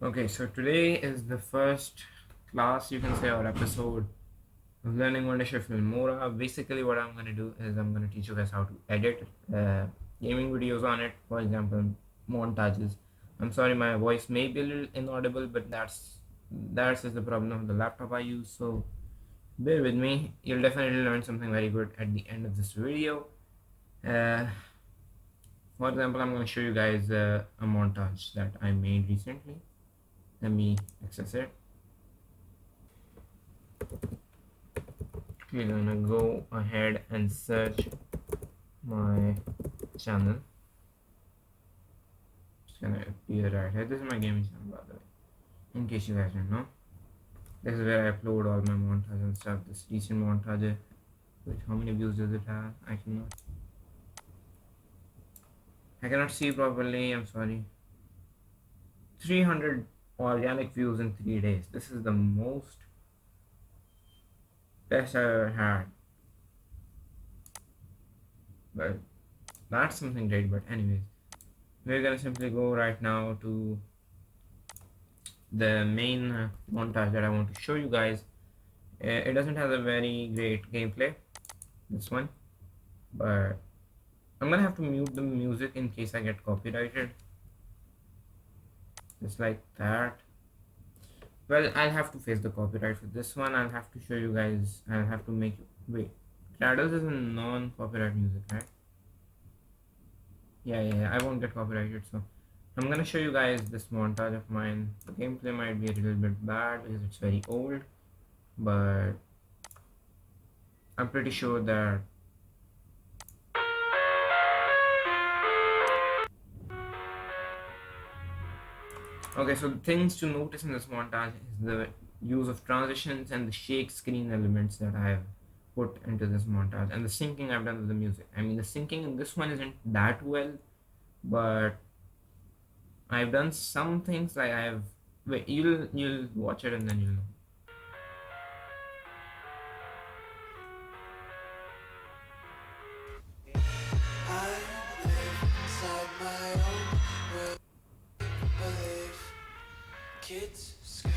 Okay, so today is the first class, you can say, or episode of learning Wondershare Filmora. Basically, what I'm going to do is I'm going to teach you guys how to edit gaming videos on it, for example, montages. I'm sorry, my voice may be a little inaudible, but that's just the problem of the laptop I use. So bear with me. You'll definitely learn something very good at the end of this video. Uh, for example, I'm going to show you guys a montage that I made recently. Let me access it. We're gonna go ahead and search my channel. It's gonna appear right here. This is my gaming channel, by the way, in case you guys don't know. This is where I upload all my montages and stuff. This recent montage, which how many views does it have? I cannot see properly. I'm sorry. 300 organic views in 3 days. This is the most best I ever had. But that's something great. But anyways, we're gonna simply go right now to the main montage that I want to show you guys. It doesn't have a very great gameplay, this one, but I'm gonna have to mute the music in case I get copyrighted, just like that. Well, I'll have to face the copyright for this one. I'll have to show you guys. I'll have to make wait. Cradles is a non-copyright music, right? Yeah, I won't get copyrighted, so I'm gonna show you guys this montage of mine. The gameplay might be a little bit bad because it's very old, but I'm pretty sure that okay, so things to notice in this montage is the use of transitions and the shake screen elements that I have put into this montage, and the syncing I've done with the music. I mean, the syncing in this one isn't that well, but I've done some things like I have. Wait, you'll watch it and then you'll know. Kids screaming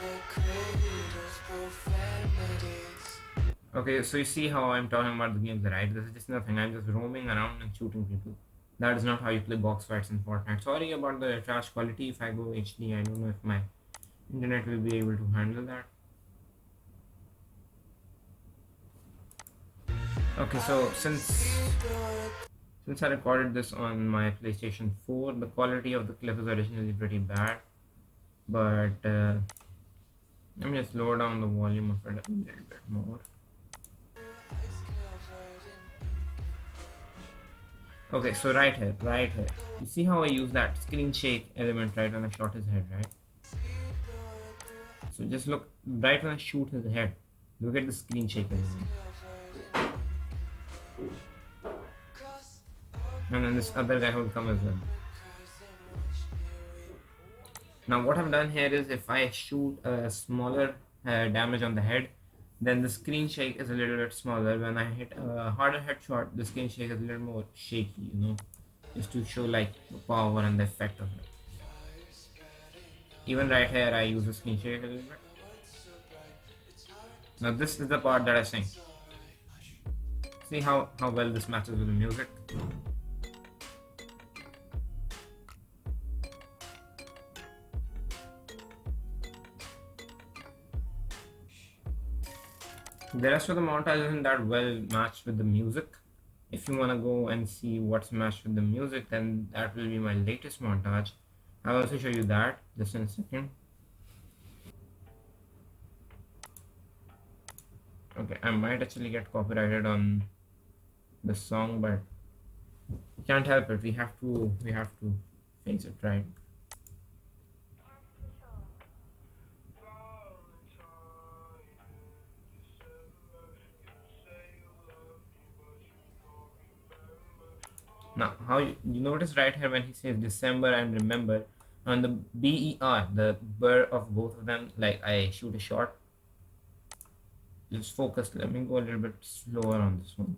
in the cradles, profanities. Okay, so you see how I'm talking about the games, right? This is just nothing. I'm just roaming around and shooting people. That is not how you play box fights in Fortnite. Sorry about the trash quality. If I go HD, I don't know if my internet will be able to handle that. Okay, so since I recorded this on my PlayStation 4, the quality of the clip is originally pretty bad. But let me just lower down the volume of it a little bit more. Okay, so right here, you see how I use that screen shake element right when I shot his head, right? So just look, right when I shoot his head, look at the screen shake element. And then this other guy will come as well. Now what I've done here is if I shoot a smaller damage on the head, then the screen shake is a little bit smaller. When I hit a harder headshot, the screen shake is a little more shaky, you know, just to show like the power and the effect of it. Even right here, I use the screen shake a little bit. Now this is the part that I sing. See how well this matches with the music. The rest of the montage isn't that well matched with the music. If you want to go and see what's matched with the music, then that will be my latest montage. I'll also show you that just in a second. Okay, I might actually get copyrighted on the song, but we can't help it. We have to face it, right? Now, how you notice right here when he says December and remember, on the BER, the burr of both of them, like I shoot a shot. Just focus. Let me go a little bit slower on this one.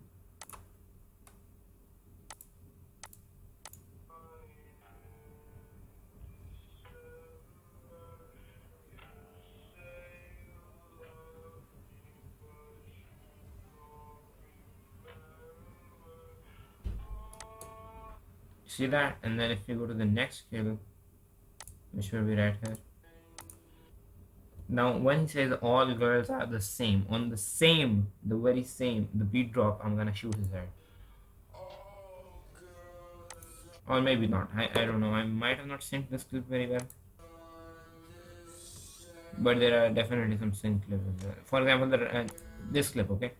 See that? And then if you go to the next skill, which will be right here. Now when he says all girls are the same, on the same, the very same, the beat drop, I'm gonna shoot his head. Or maybe not. I don't know. I might have not synced this clip very well. But there are definitely some sync clips. For example, this clip, okay?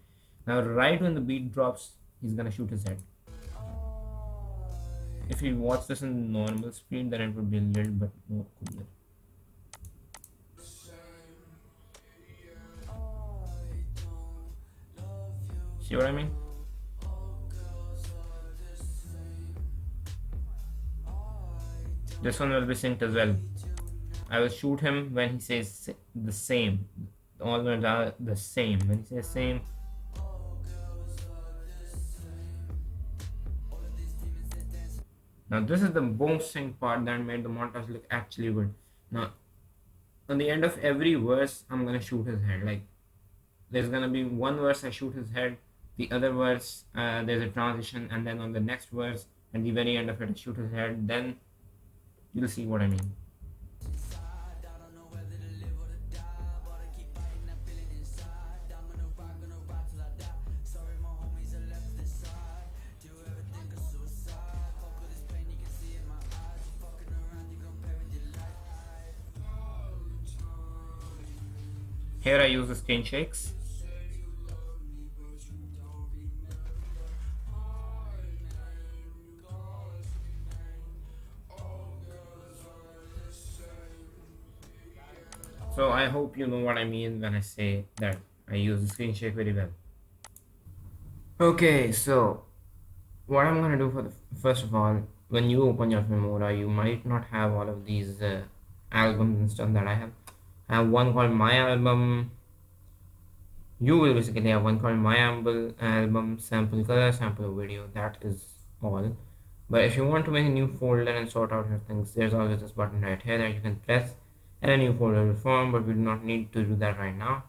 Now right when the beat drops, he's gonna shoot his head. If you watch this in normal speed, then it would be a little bit more cooler. See what I mean? This one will be synced as well. I will shoot him when he says the same. All words are the same. When he says same, now this is the most synced part that made the montage look actually good. Now, on the end of every verse, I'm gonna shoot his head. Like, there's gonna be one verse I shoot his head, the other verse there's a transition, and then on the next verse, at the very end of it, I shoot his head. Then you'll see what I mean. Here I use the screen shakes. So I hope you know what I mean when I say that I use the screen shake very well. Okay, so what I'm gonna do for the first of all, when you open your Filmora, you might not have all of these albums and stuff that I have. I have one called My Album. You will basically have one called My Album, Sample Color, Sample Video. That is all. But if you want to make a new folder and sort out your things, there's always this button right here that you can press and a new folder will form, but we do not need to do that right now.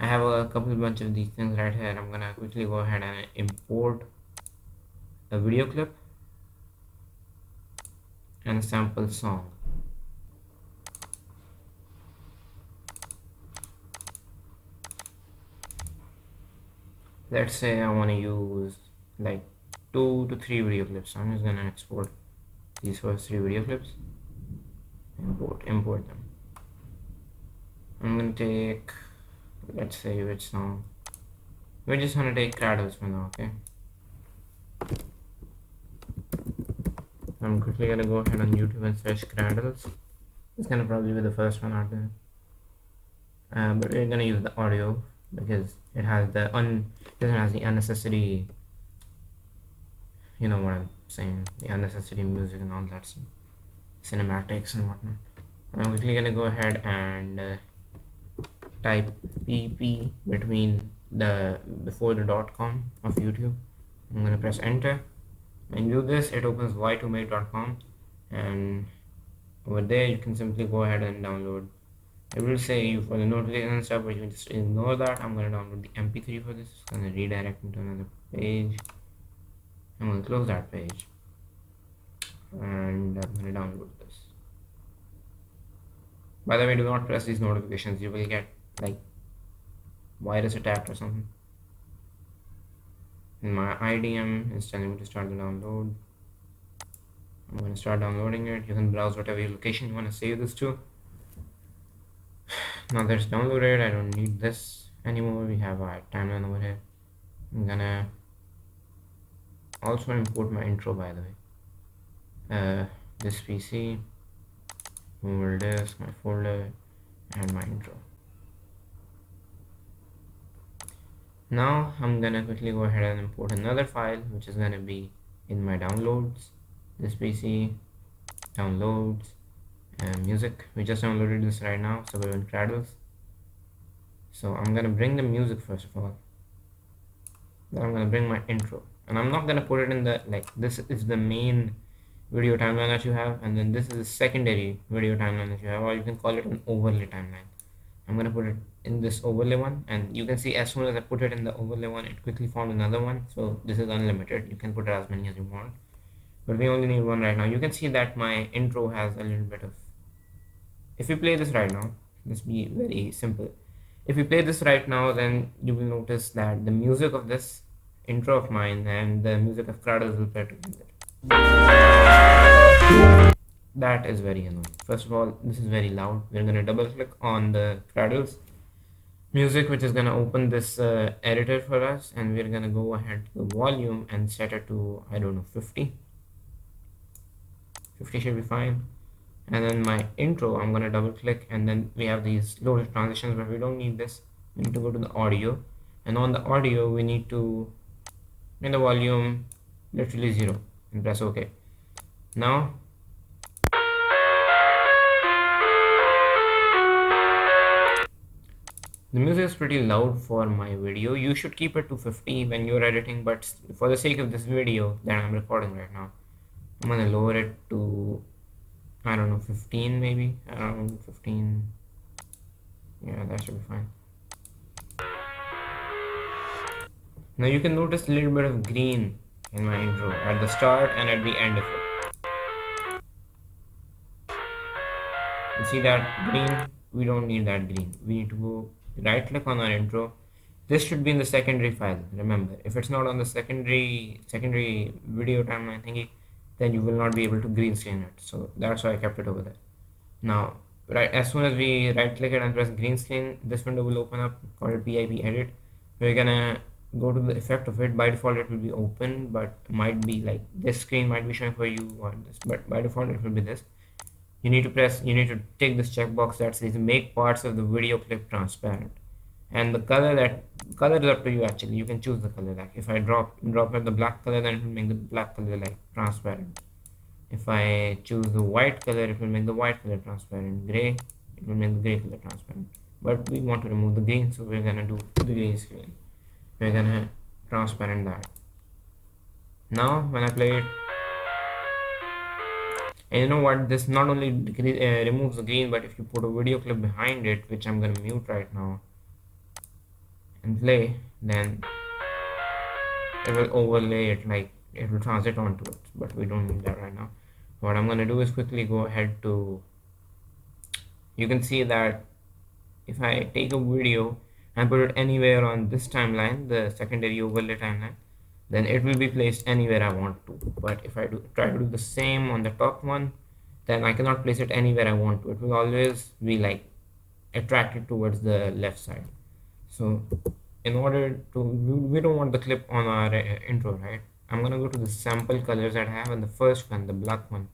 I have a bunch of these things right here. I'm gonna quickly go ahead and import a video clip and a sample song. Let's say I want to use like 2 to 3 video clips. I'm just gonna export these first 3 video clips, import them. I'm gonna take, let's say, which song. We're just gonna take Cradles for now, okay? I'm quickly gonna go ahead on YouTube and search Cradles. It's gonna probably be the first one out there. But we're gonna use the audio because it has the unnecessary, you know what I'm saying, the unnecessary music and all that stuff, cinematics and whatnot. I'm quickly gonna go ahead and type pp before the .com of YouTube. I'm gonna press enter. When you do this, it opens y2make.com, and over there you can simply go ahead and download. It will say you for the notification and stuff, but you can just ignore that. I'm gonna download the MP3 for this. It's gonna redirect me to another page. I'm gonna close that page and I'm gonna download this. By the way, do not press these notifications. You will get like virus attacked or something. And my IDM is telling me to start the download. I'm going to start downloading it. You can browse whatever location you want to save this to. Now that it's downloaded, I don't need this anymore. We have our timeline over here. I'm gonna also import my intro, by the way. This PC, Google Disk, my folder, and my intro. Now I'm gonna quickly go ahead and import another file, which is gonna be in my downloads. This PC, downloads, and music. We just downloaded this right now, so we're in Cradles. So I'm gonna bring the music first of all. Then I'm gonna bring my intro, and I'm not gonna put it in the, like, this is the main video timeline that you have, and then this is the secondary video timeline that you have, or you can call it an overlay timeline. I'm gonna put it in this overlay one, and you can see as soon as I put it in the overlay one, it quickly found another one. So this is unlimited. You can put it as many as you want. but we only need one right now. You can see that my intro has a little bit of, if we play this right now, let's be very simple. If we play this right now, then you will notice that the music of this intro of mine and the music of Cradles will play together. That is very annoying. First of all, this is very loud. We're gonna double click on the Cradles music, which is gonna open this editor for us, and we're gonna go ahead to the volume and set it to, I don't know, 50 should be fine. And then my intro, I'm gonna double click, and then we have these loaded transitions, but we don't need this. We need to go to the audio, and on the audio we need to make the volume literally 0 and press OK. Now the music is pretty loud for my video. You should keep it to 50 when you're editing, but for the sake of this video that I'm recording right now, I'm gonna lower it to, I don't know, 15 maybe, around 15. Yeah, that should be fine. Now you can notice a little bit of green in my intro at the start and at the end of it. You see that green? We don't need that green. We need to go right click on our intro. This should be in the secondary file. Remember, if it's not on the secondary video timeline thingy, then you will not be able to green screen it. So that's why I kept it over there. Now, right as soon as we right click it and press green screen, this window will open up called PIP edit. We're gonna go to the effect of it. By default it will be open, but might be like this screen might be showing for you or this, but by default it will be this. You need to take this checkbox that says make parts of the video clip transparent, and the color is up to you. Actually, you can choose the color. Like if I drop it the black color, then it will make the black color like transparent. If I choose the white color, it will make the white color transparent. Gray, it will make the gray color transparent. But we want to remove the green, so we're gonna do the green screen. We're gonna transparent that. Now when I play it, and you know what, this not only removes the green, but if you put a video clip behind it, which I'm gonna mute right now and play, then it will overlay it, like it will transit onto it, but we don't need that right now. What I'm gonna do is quickly go ahead to, you can see that if I take a video and put it anywhere on this timeline, the secondary overlay timeline, then it will be placed anywhere I want to. But if I try to do the same on the top one, then I cannot place it anywhere I want to. It will always be like attracted towards the left side. So in order to, we don't want the clip on our intro, right? I'm gonna go to the sample colors that I have, and the first one, the black one,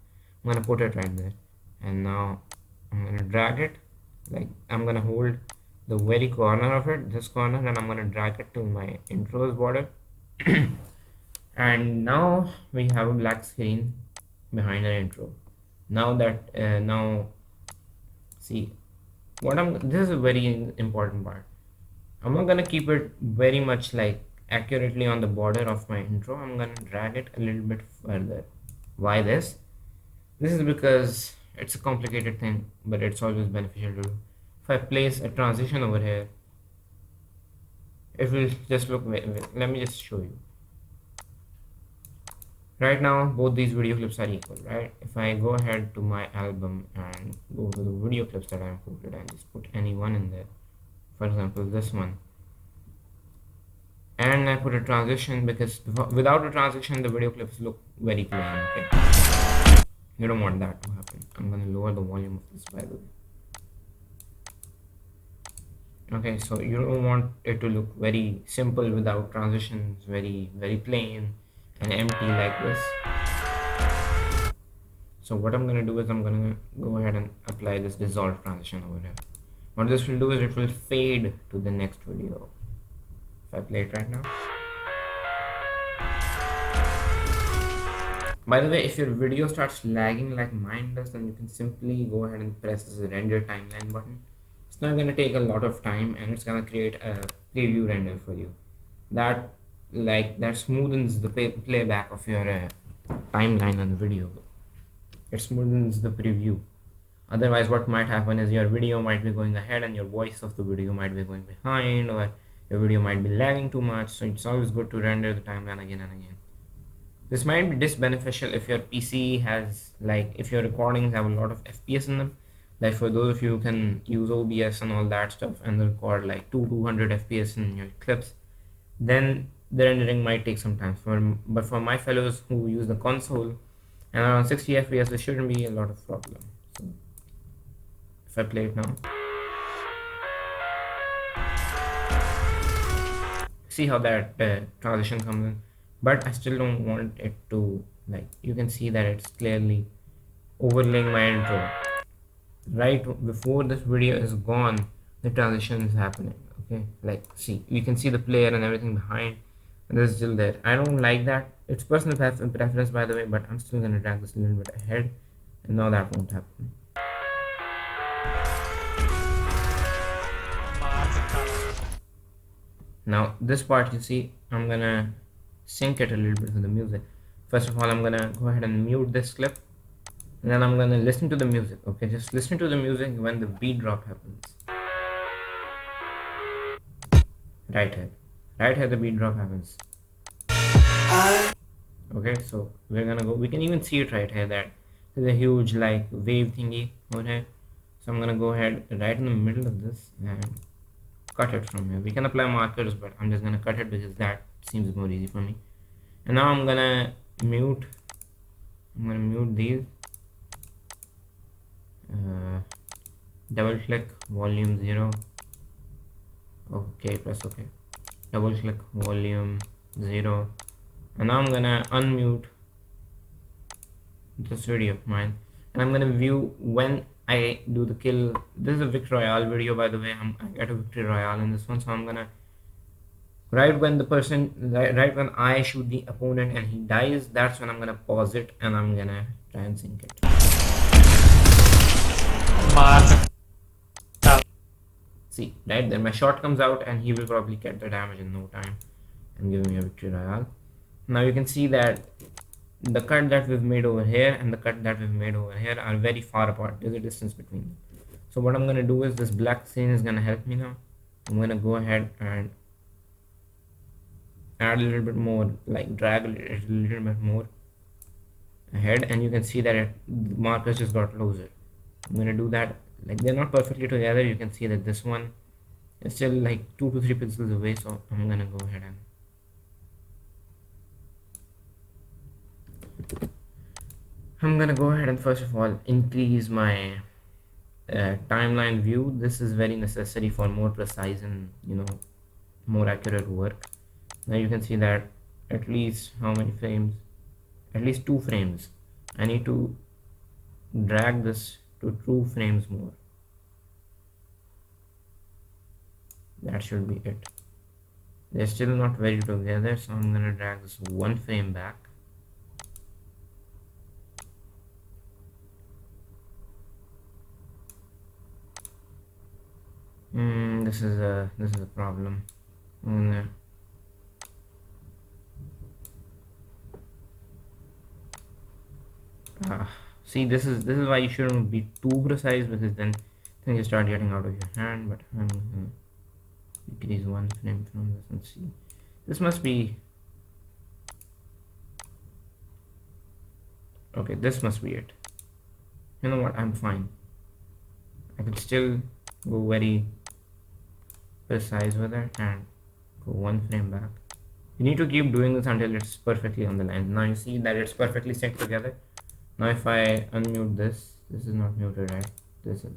I'm gonna put it right there. And now I'm gonna drag it, like I'm gonna hold the very corner of it, this corner, and I'm gonna drag it to my intro's border. And now we have a black screen behind our intro. Now that now see what this is a very important part. I'm not gonna keep it very much like accurately on the border of my intro. I'm gonna drag it a little bit further. Why this? This is because it's a complicated thing, but it's always beneficial to do. If I place a transition over here, it will just look, let me just show you. Right now both these video clips are equal, right? If I go ahead to my album and go to the video clips that I imported and just put any one in there, for example this one, and I put a transition, because without a transition the video clips look very plain. Okay, you don't want that to happen. I'm gonna lower the volume of this, by the way. Okay, so you don't want it to look very simple without transitions, very plain and empty like this. So what I'm gonna do is I'm gonna go ahead and apply this dissolve transition over here. What this will do is it will fade to the next video. If I play it right now. By the way, if your video starts lagging like mine does, then you can simply go ahead and press this render timeline button. It's not going to take a lot of time, and it's going to create a preview render for you that smoothens the playback of your timeline on the video. It smoothens the preview. Otherwise what might happen is your video might be going ahead and your voice of the video might be going behind, or your video might be lagging too much. So it's always good to render the timeline again and again. This might be disbeneficial if your PC has, like, if your recordings have a lot of FPS in them. Like for those of you who can use OBS and all that stuff and record like 200 FPS in your clips, then the rendering might take some time. But for my fellows who use the console and around 60 FPS, there shouldn't be a lot of problem. So if I play it now, see how that transition comes in. But I still don't want it to, like, you can see that it's clearly overlaying my intro. Right before this video is gone, the transition is happening. Okay, like, see, you can see the player and everything behind, and it's still there. I don't like that. It's personal preference, by the way, but I'm still gonna drag this a little bit ahead, and now that won't happen. Now this part, you see, I'm gonna sync it a little bit with the music. First of all, I'm gonna go ahead and mute this clip, and then I'm gonna listen to the music. Okay, just listen to the music when the beat drop happens. Right here the beat drop happens. Okay, so we're gonna go, we can even see it right here, that there's a huge like wave thingy over here. So I'm gonna go ahead right in the middle of this and cut it from here. We can apply markers, but I'm just gonna cut it because that seems more easy for me. And now I'm gonna mute these, double click volume 0. Okay, press OK. Double click volume 0, and now I'm gonna unmute this video of mine, and I'm gonna view when I do the kill. This is a victory royale video, by the way. I got a victory royale in this one, so I'm gonna, right when I shoot the opponent and he dies, that's when I'm gonna pause it and I'm gonna try and sync it. See, right there my shot comes out and he will probably get the damage in no time and give me a victory royale. Now you can see that the cut that we've made over here and the cut that we've made over here are very far apart. There's a distance between them. So what I'm gonna do is, this black screen is gonna help me now. I'm gonna go ahead and add a little bit more, like drag it a little bit more ahead, and you can see that the markers just got closer. I'm gonna do that, like they're not perfectly together. You can see that this one is still like 2 to 3 pixels away, so I'm gonna go ahead and first of all increase my timeline view. This is very necessary for more precise and, you know, more accurate work. Now you can see that at least how many frames, at least 2 frames. I need to drag this to 2 frames more. That should be it. They're still not very together, so I'm gonna drag this 1 frame back. This is a problem. See, this is why you shouldn't be too precise, because then things start getting out of your hand. But I'm gonna decrease 1 frame from this and see. This must be okay. This must be it. You know what? I'm fine. I can still go very precise with it and go 1 frame back. You need to keep doing this until it's perfectly on the line. Now you see that it's perfectly synced together. Now if I unmute this is not muted, right? This is.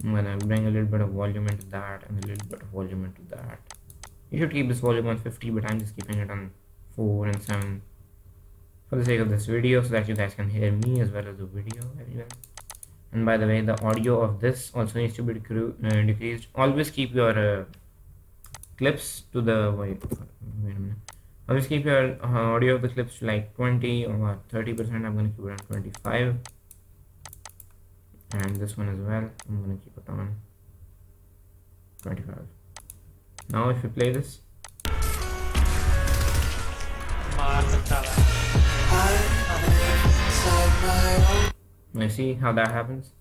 I'm gonna bring a little bit of volume into that and a little bit of volume into that. You should keep this volume on 50, but I'm just keeping it on 4 and 7 for the sake of this video, so that you guys can hear me as well as the video very well. And by the way, the audio of this also needs to be decreased. Always keep your clips to the wait a minute. Always keep your audio of the clips to like 20 or 30%. I'm gonna keep it on 25, and this one as well. I'm gonna keep it on 25. Now if you play this, now see how that happens.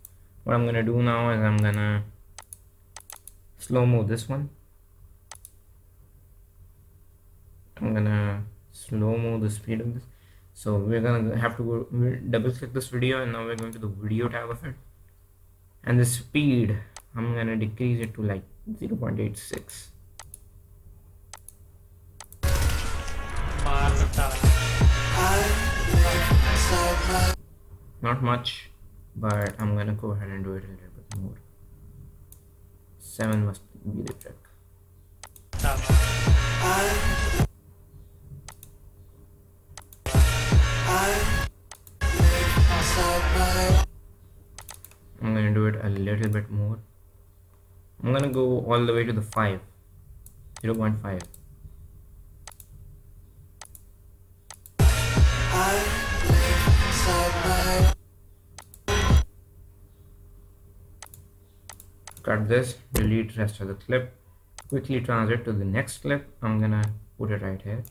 What I'm gonna do now is I'm gonna slow-mo this one. I'm gonna slow-mo the speed of this. So we're gonna have to we'll double click this video, and now we're going to the video tab of it, and the speed I'm gonna decrease it to like 0.86. Not much, but I'm gonna go ahead and do it a little bit more. 7 must be the trick. I'm gonna do it a little bit more. I'm gonna go all the way to the 5, 0.5. Cut this, delete rest of the clip, quickly transit to the next clip. I'm gonna put it right here,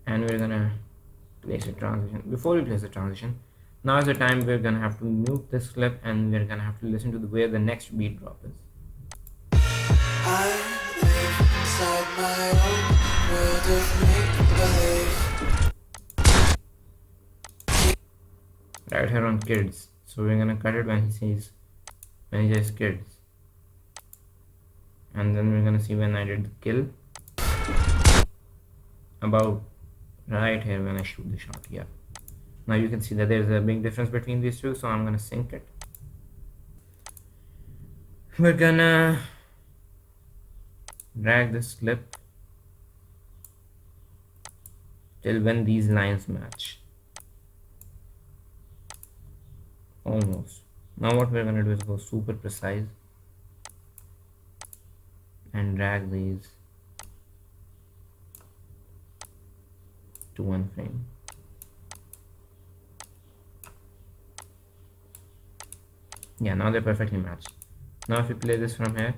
and we're gonna place a transition. Before we place the transition, now is the time we're gonna have to mute this clip, and we're gonna have to listen to where the next beat drop is. I live inside my own world of make-believe. Right here on kids. So we're gonna cut it when he says kids, and then we're gonna see when I did the kill, about right here when I shoot the shot. Yeah, now you can see that there's a big difference between these two, so I'm gonna sync it. We're gonna drag this clip till when these lines match. Almost. Now what we're gonna do is go super precise and drag these to one frame. Yeah, now they're perfectly matched. Now if you play this from here,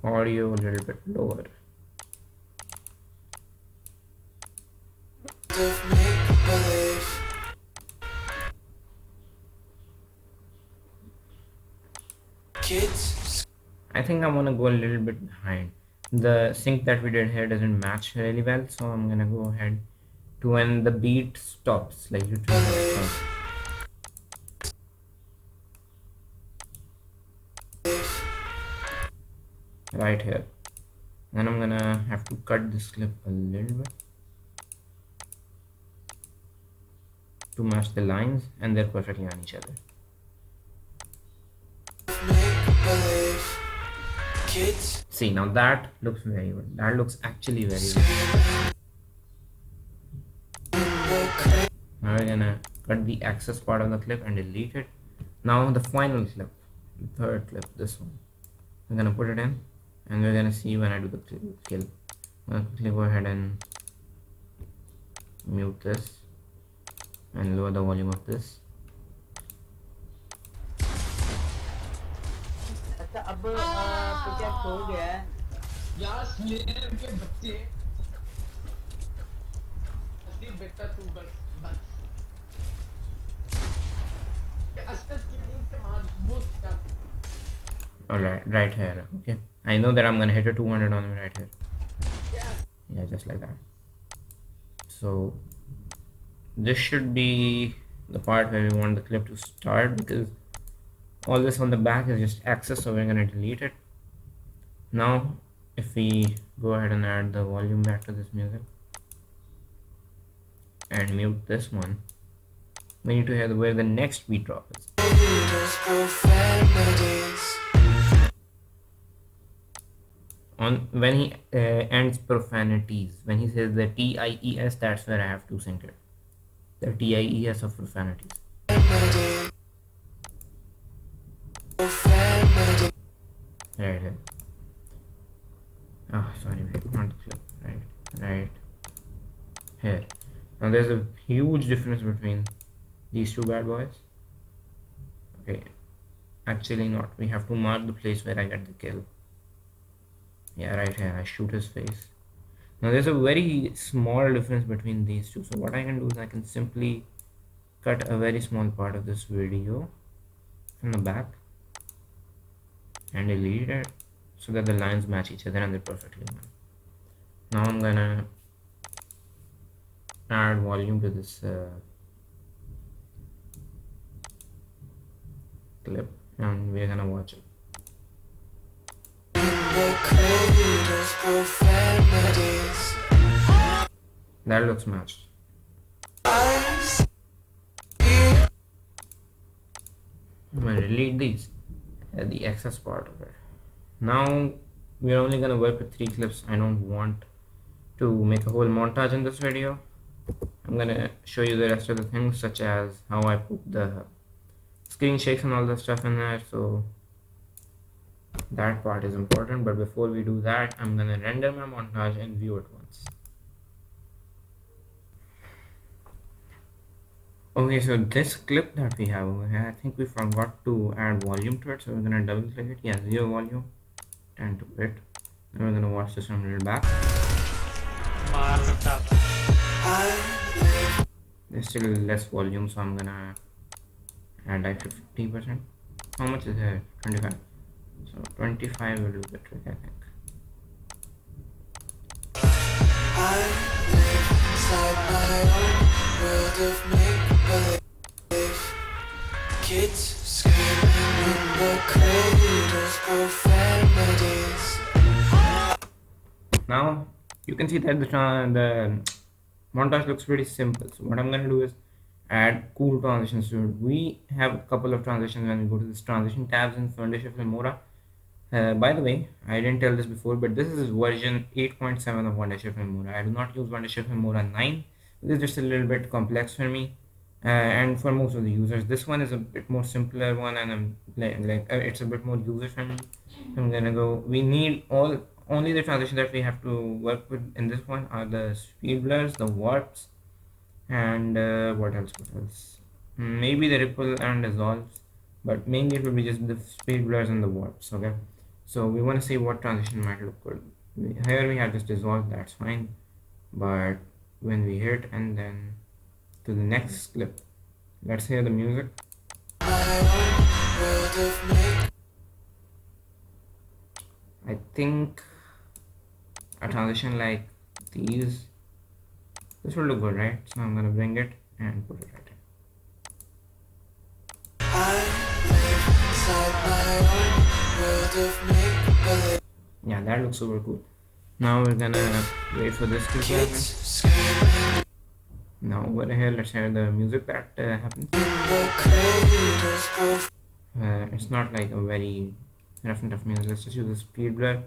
audio a little bit lower. I think I want to go a little bit behind. The sync that we did here doesn't match really well, so I'm gonna go ahead to when the beat stops, like you turn it off. Right here. Then I'm gonna have to cut this clip a little bit to match the lines, and they're perfectly on each other. See, now that looks very good. That looks actually very good. Now we're gonna cut the access part of the clip and delete it. Now the final clip, the third clip, this one, I'm gonna put it in, and we're gonna see when I do the kill. I'm gonna quickly go ahead and mute this and lower the volume of this. अब pickup हो गया है यार slayer के बच्चे असली बेटा तू बस अस्तर की नींद से मार बहुत Alright, right here. Okay, I know that I'm gonna hit a 200 on him right here. Yeah, just like that. So this should be the part where we want the clip to start, because all this on the back is just access, so we're gonna delete it. Now if we go ahead and add the volume back to this music and mute this one, we need to hear where the next beat drop is. On when he ends profanities, when he says the TIES, that's where I have to sync it. The TIES of profanities. Right here. Oh, sorry, not the clip. Right here. Now there's a huge difference between these two bad boys. Okay, actually not. We have to mark the place where I get the kill. Yeah, right here. I shoot his face. Now there's a very small difference between these two. So what I can do is I can simply cut a very small part of this video from the back and delete it so that the lines match each other and they're perfectly aligned. Now I'm gonna add volume to this clip and we're gonna watch it. That looks matched. I'm gonna delete these the excess part of it. Now we're only gonna work with 3 clips. I don't want to make a whole montage in this video. I'm gonna show you the rest of the things, such as how I put the screen shakes and all the stuff in there, so that part is important. But before we do that, I'm gonna render my montage and view it once. Okay, so this clip that we have over here, I think we forgot to add volume to it, so we're gonna double click it. Yeah, 0 volume, 10 to it. Then we're gonna watch this from a little back. There's still less volume, so I'm gonna add like 50%. How much is there? 25. So 25 will do the trick, I think. I live inside my own world of make-believe. Kids screaming in the cradles, profanities. Now you can see that the montage looks pretty simple. So what I'm going to do is add cool transitions to it. We have a couple of transitions when we go to this transition tabs in Wondershare Filmora. By the way, I didn't tell this before, but this is version 8.7 of Wondershare Filmora. I do not use Wondershare Filmora 9. This is just a little bit complex for me, and for most of the users. This one is a bit more simpler one, and I'm it's a bit more user friendly. I'm gonna go. We need only the transition that we have to work with in this one are the speed blurs, the warps, and what else? Maybe the ripple and dissolves, but mainly it will be just the speed blurs and the warps. Okay. So we want to see what transition might look good. Here we have just dissolve, that's fine. But when we hit and then to the next clip, let's hear the music. I think a transition like these, this will look good, right? So I'm gonna bring it and put it right here. Yeah, that looks super cool. Now we're gonna wait for this to happen. Now over here, let's hear the music that happens. It's not like a very rough and tough music. Let's just use the speed blur.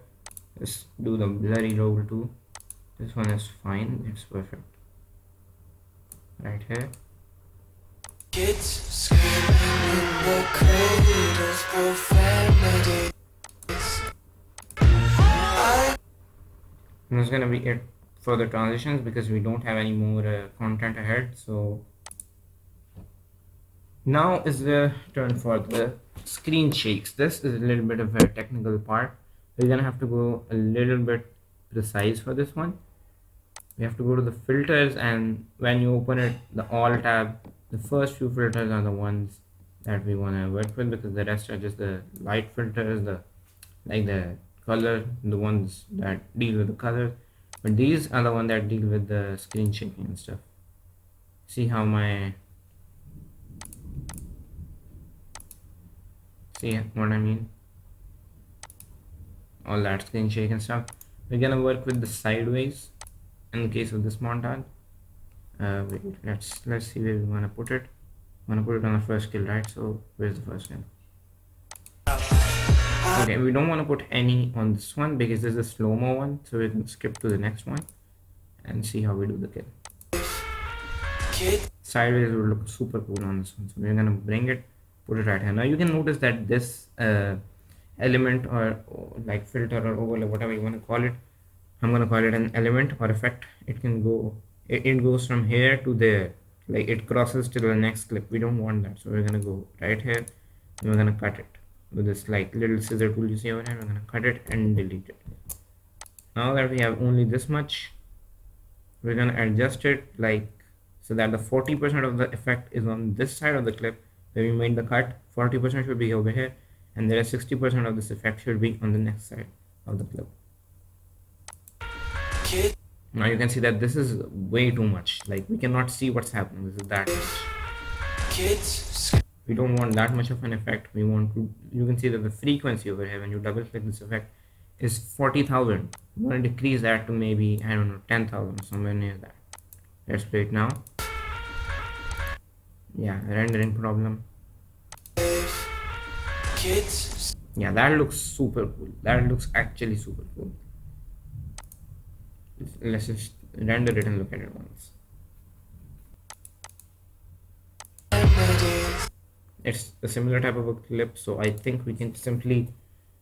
Let's do the blurry roll too. This one is fine. It's perfect. Right here. Kids screaming in the cradles, profanities. And that's gonna be it for the transitions because we don't have any more content ahead. So now is the turn for the screen shakes. This is a little bit of a technical part. We're gonna have to go a little bit precise for this one. We have to go to the filters, and when you open it, the all tab, the first few filters are the ones that we want to work with, because the rest are just the light filters, the color, the ones that deal with the color. But these are the ones that deal with the screen shaking and stuff. See how see what I mean? All that screen shake and stuff. We're gonna work with the sideways in the case of this montage. Wait, let's see where we want to put it. I'm gonna put it on the first kill, right? So where's the first kill? Okay, we don't want to put any on this one because this is a slow-mo one, so we can skip to the next one and see how we do the kill. Sideways will look super cool on this one, so we're gonna bring it, put it right here. Now you can notice that this element or like filter or overlay, whatever you want to call it, I'm gonna call it an element or effect. It can go, it goes from here to there, like it crosses to the next clip. We don't want that, so we're gonna go right here and we're gonna cut it with this like little scissor tool you see over here. We're gonna cut it and delete it. Now that we have only this much, we're gonna adjust it like so that the 40% of the effect is on this side of the clip where we made the cut, 40% should be over here, and there is 60% of this effect should be on the next side of the clip. Now you can see that this is way too much. Like, we cannot see what's happening. This is that much. We don't want that much of an effect. We want to, you can see that the frequency over here when you double click this effect is 40,000. We want to decrease that to maybe, I don't know, 10,000, somewhere near that. Let's play it now. Yeah, rendering problem. Yeah, that looks super cool. That looks actually super cool. Let's just render it and look at it once. It's a similar type of a clip, so I think we can simply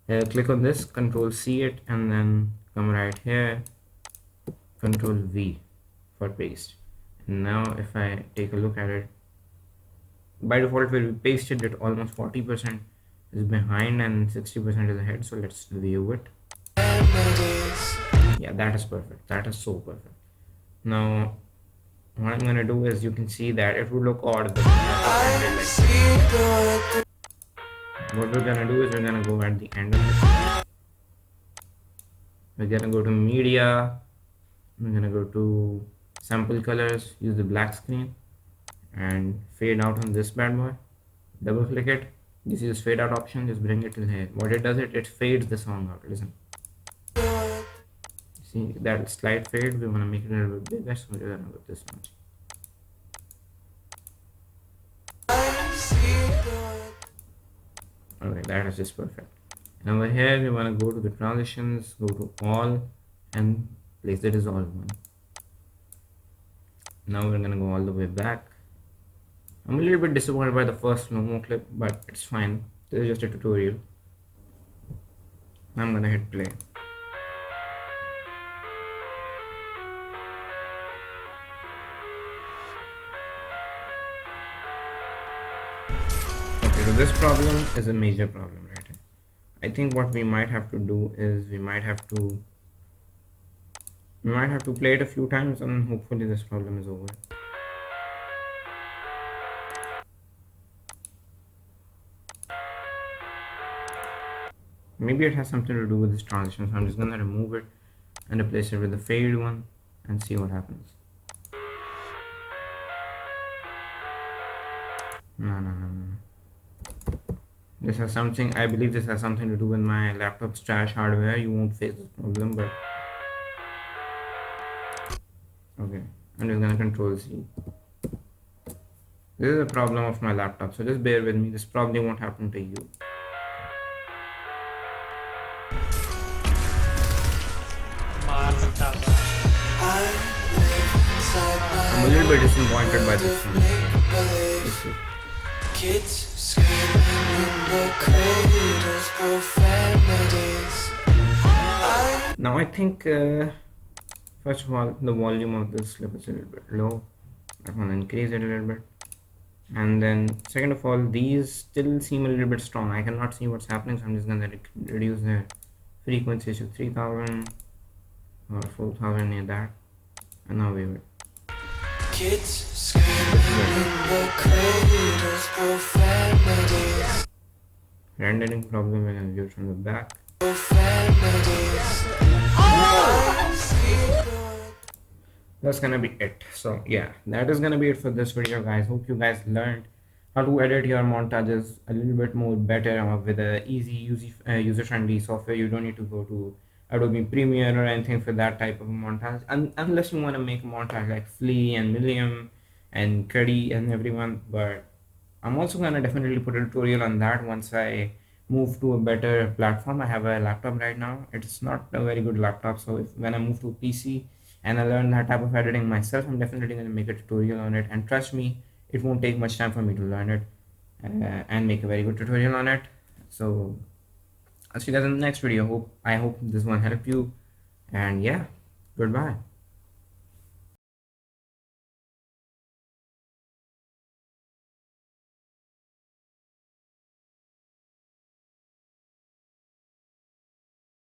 click on this, Control C it, and then come right here, Control V for paste. And now if I take a look at it, by default will be pasted it almost 40% is behind and 60% is ahead. So let's view it. Yeah, that is perfect. That is so perfect. Now what I'm gonna do is, you can see that it will look odd. What we're gonna do is, we're gonna go at the end of it. We're gonna go to media. We're gonna go to sample colors, use the black screen, and fade out on this bad boy. Double click it. You see this fade out option, just bring it to here. What it does, it fades the song out. Listen. See that slight fade, we want to make it a little bit bigger, so we're gonna go this much. Okay, that is just perfect. And over here we want to go to the transitions, go to all, and place the dissolve one. Now we're gonna go all the way back. I'm a little bit disappointed by the first slow-mo clip, but it's fine. This is just a tutorial. I'm gonna hit play. Okay, so this problem is a major problem right here. I think what we might have to do is, we might have to play it a few times, and hopefully this problem is over. Maybe it has something to do with this transition, so I'm just gonna remove it and replace it with the fade one and see what happens. No. This has something, I believe this has something to do with my laptop's trash hardware. You won't face this problem, but okay, I'm just gonna Control C. This is a problem of my laptop, so just bear with me. This probably won't happen to you. I'm a little bit disappointed by this one. Kids screaming in the cradles, profanities. Now I think, first of all, the volume of this clip is a little bit low. I want to increase it a little bit. And then second of all, these still seem a little bit strong. I cannot see what's happening, so I'm just gonna reduce the frequency to 3000 or 4000, near that. And now we will. Kids screaming in the cradles, profanities. Rendering problem when I view it from the back. That's gonna be it. So yeah, that is gonna be it for this video, guys. Hope you guys learned how to edit your montages a little bit more better with a easy user-friendly software. You don't need to go to Adobe Premiere or anything for that type of a montage, unless you want to make a montage like Flea and Milliam and Cuddy and everyone. But I'm also gonna definitely put a tutorial on that once I move to a better platform. I have a laptop right now. It's not a very good laptop, so when I move to a PC and I learn that type of editing myself, I'm definitely going to make a tutorial on it, and trust me, it won't take much time for me to learn it and make a very good tutorial on it. So I'll see you guys in the next video. I hope this one helped you, and yeah, goodbye.